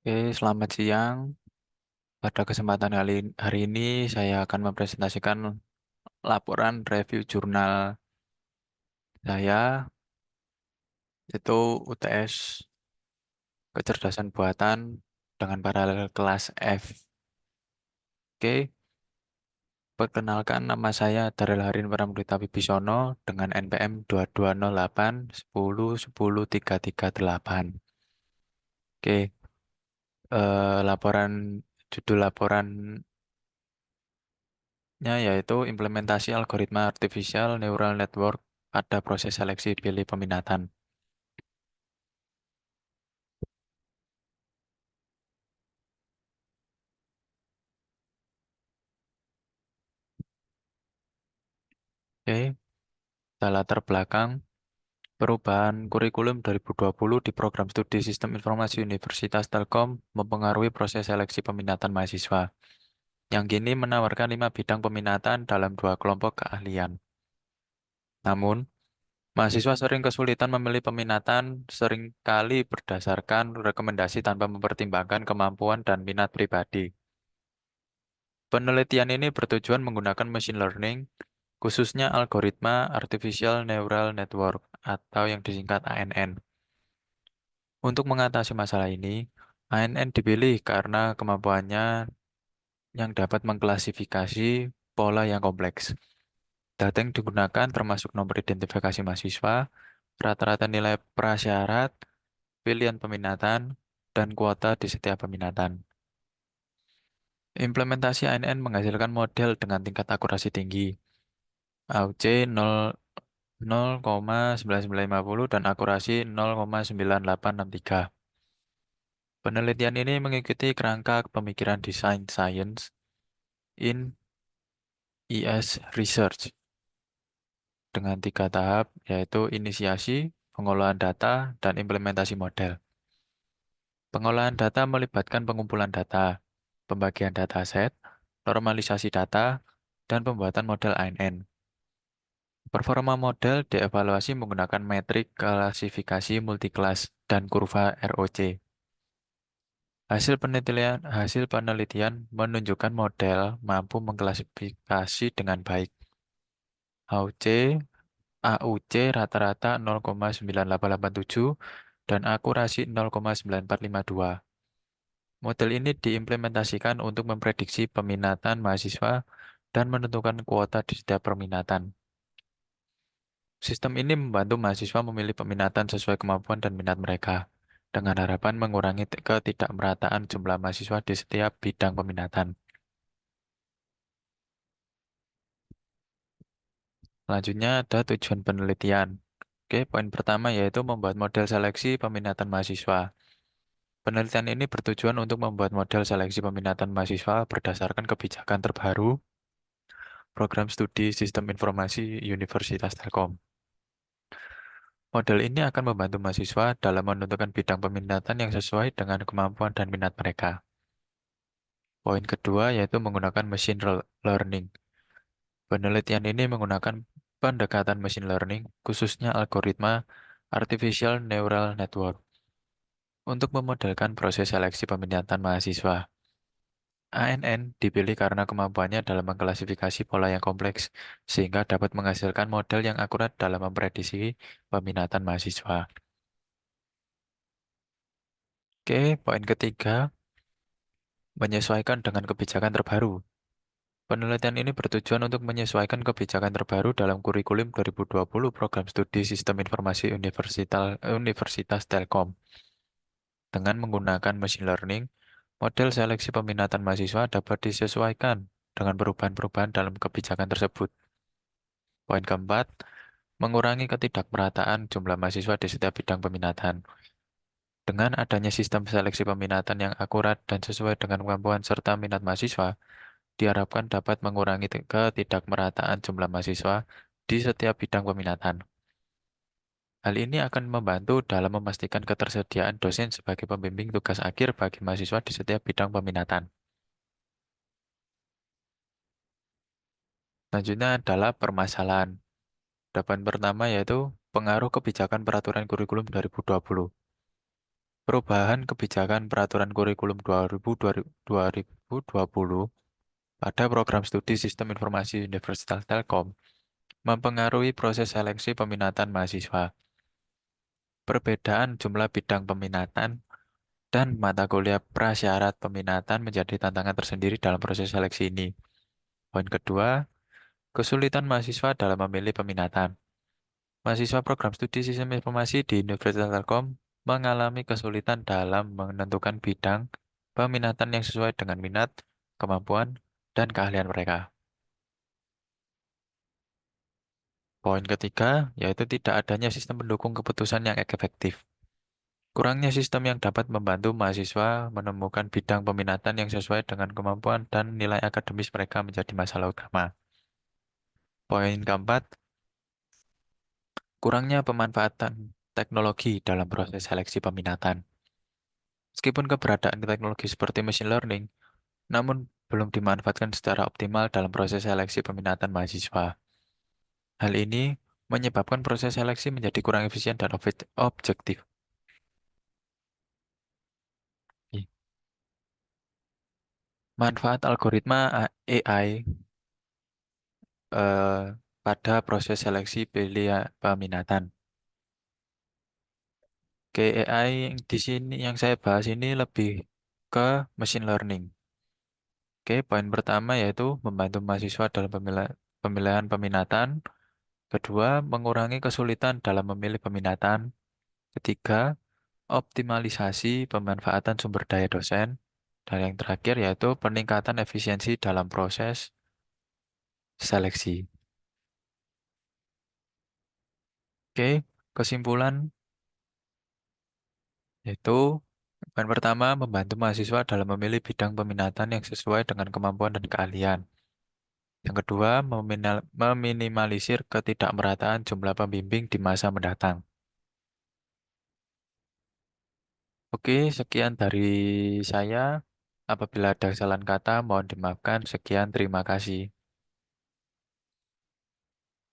Oke, selamat siang. Pada kesempatan hari ini, saya akan mempresentasikan laporan review jurnal saya, yaitu UTS Kecerdasan Buatan dengan paralel kelas F. Oke, perkenalkan nama saya Darel Harin Pramudita Wibisono dengan NPM 2208 10 10 338. Oke, judul laporannya yaitu implementasi algoritma artificial neural network pada proses seleksi pilih peminatan. Oke, kita latar belakang perubahan kurikulum 2020 di program studi Sistem Informasi Universitas Telkom mempengaruhi proses seleksi peminatan mahasiswa, yang kini menawarkan 5 bidang peminatan dalam 2 kelompok keahlian. Namun, mahasiswa sering kesulitan memilih peminatan seringkali berdasarkan rekomendasi tanpa mempertimbangkan kemampuan dan minat pribadi. Penelitian ini bertujuan menggunakan machine learning, khususnya algoritma Artificial Neural Network atau yang disingkat ANN. Untuk mengatasi masalah ini, ANN dipilih karena kemampuannya yang dapat mengklasifikasi pola yang kompleks. Data yang digunakan termasuk nomor identifikasi mahasiswa, rata-rata nilai prasyarat, pilihan peminatan, dan kuota di setiap peminatan. Implementasi ANN menghasilkan model dengan tingkat akurasi tinggi, AUC 0,9950 dan akurasi 0,9863. Penelitian ini mengikuti kerangka pemikiran desain science in IS Research dengan 3 tahap, yaitu inisiasi, pengolahan data, dan implementasi model. Pengolahan data melibatkan pengumpulan data, pembagian dataset, normalisasi data, dan pembuatan model ANN. Performa model dievaluasi menggunakan metrik klasifikasi multiklas dan kurva ROC. Hasil penelitian menunjukkan model mampu mengklasifikasi dengan baik. AUC, AUC rata-rata 0,9887 dan akurasi 0,9452. Model ini diimplementasikan untuk memprediksi peminatan mahasiswa dan menentukan kuota di setiap peminatan. Sistem ini membantu mahasiswa memilih peminatan sesuai kemampuan dan minat mereka, dengan harapan mengurangi ketidakmerataan jumlah mahasiswa di setiap bidang peminatan. Selanjutnya ada tujuan penelitian. Oke, poin pertama yaitu membuat model seleksi peminatan mahasiswa. Penelitian ini bertujuan untuk membuat model seleksi peminatan mahasiswa berdasarkan kebijakan terbaru program studi Sistem Informasi Universitas Telkom. Model ini akan membantu mahasiswa dalam menentukan bidang peminatan yang sesuai dengan kemampuan dan minat mereka. Poin kedua yaitu menggunakan learning. Penelitian ini menggunakan pendekatan machine learning, khususnya algoritma Artificial Neural Network, untuk memodelkan proses seleksi peminatan mahasiswa. ANN dipilih karena kemampuannya dalam mengklasifikasi pola yang kompleks, sehingga dapat menghasilkan model yang akurat dalam memprediksi peminatan mahasiswa. Oke, poin ketiga, menyesuaikan dengan kebijakan terbaru. Penelitian ini bertujuan untuk menyesuaikan kebijakan terbaru dalam kurikulum 2020 program studi Sistem Informasi Universitas Telkom. Dengan menggunakan machine learning, model seleksi peminatan mahasiswa dapat disesuaikan dengan perubahan-perubahan dalam kebijakan tersebut. Poin keempat, mengurangi ketidakmerataan jumlah mahasiswa di setiap bidang peminatan. Dengan adanya sistem seleksi peminatan yang akurat dan sesuai dengan kemampuan serta minat mahasiswa, diharapkan dapat mengurangi ketidakmerataan jumlah mahasiswa di setiap bidang peminatan. Hal ini akan membantu dalam memastikan ketersediaan dosen sebagai pembimbing tugas akhir bagi mahasiswa di setiap bidang peminatan. Selanjutnya adalah permasalahan. Poin pertama yaitu pengaruh kebijakan peraturan kurikulum 2020. Perubahan kebijakan peraturan kurikulum 2020 pada program studi Sistem Informasi Universitas Telkom mempengaruhi proses seleksi peminatan mahasiswa. Perbedaan jumlah bidang peminatan dan mata kuliah prasyarat peminatan menjadi tantangan tersendiri dalam proses seleksi ini. Poin kedua, kesulitan mahasiswa dalam memilih peminatan. Mahasiswa program studi Sistem Informasi di Universitas Telkom mengalami kesulitan dalam menentukan bidang peminatan yang sesuai dengan minat, kemampuan, dan keahlian mereka. Poin ketiga, yaitu tidak adanya sistem pendukung keputusan yang efektif. Kurangnya sistem yang dapat membantu mahasiswa menemukan bidang peminatan yang sesuai dengan kemampuan dan nilai akademis mereka menjadi masalah utama. Poin keempat, kurangnya pemanfaatan teknologi dalam proses seleksi peminatan. Meskipun keberadaan teknologi seperti machine learning, namun belum dimanfaatkan secara optimal dalam proses seleksi peminatan mahasiswa. Hal ini menyebabkan proses seleksi menjadi kurang efisien dan objektif. Manfaat algoritma AI eh, pada proses seleksi pilihan peminatan. AI yang di sini yang saya bahas ini lebih ke machine learning. Oke, poin pertama yaitu membantu mahasiswa dalam pemilihan peminatan. Kedua, mengurangi kesulitan dalam memilih peminatan. Ketiga, optimalisasi pemanfaatan sumber daya dosen. Dan yang terakhir yaitu peningkatan efisiensi dalam proses seleksi. Oke, kesimpulan yaitu poin pertama membantu mahasiswa dalam memilih bidang peminatan yang sesuai dengan kemampuan dan keahlian. Yang kedua, meminimalisir ketidakmerataan jumlah pembimbing di masa mendatang. Oke, sekian dari saya. Apabila ada kesalahan kata, mohon dimaafkan. Sekian, terima kasih.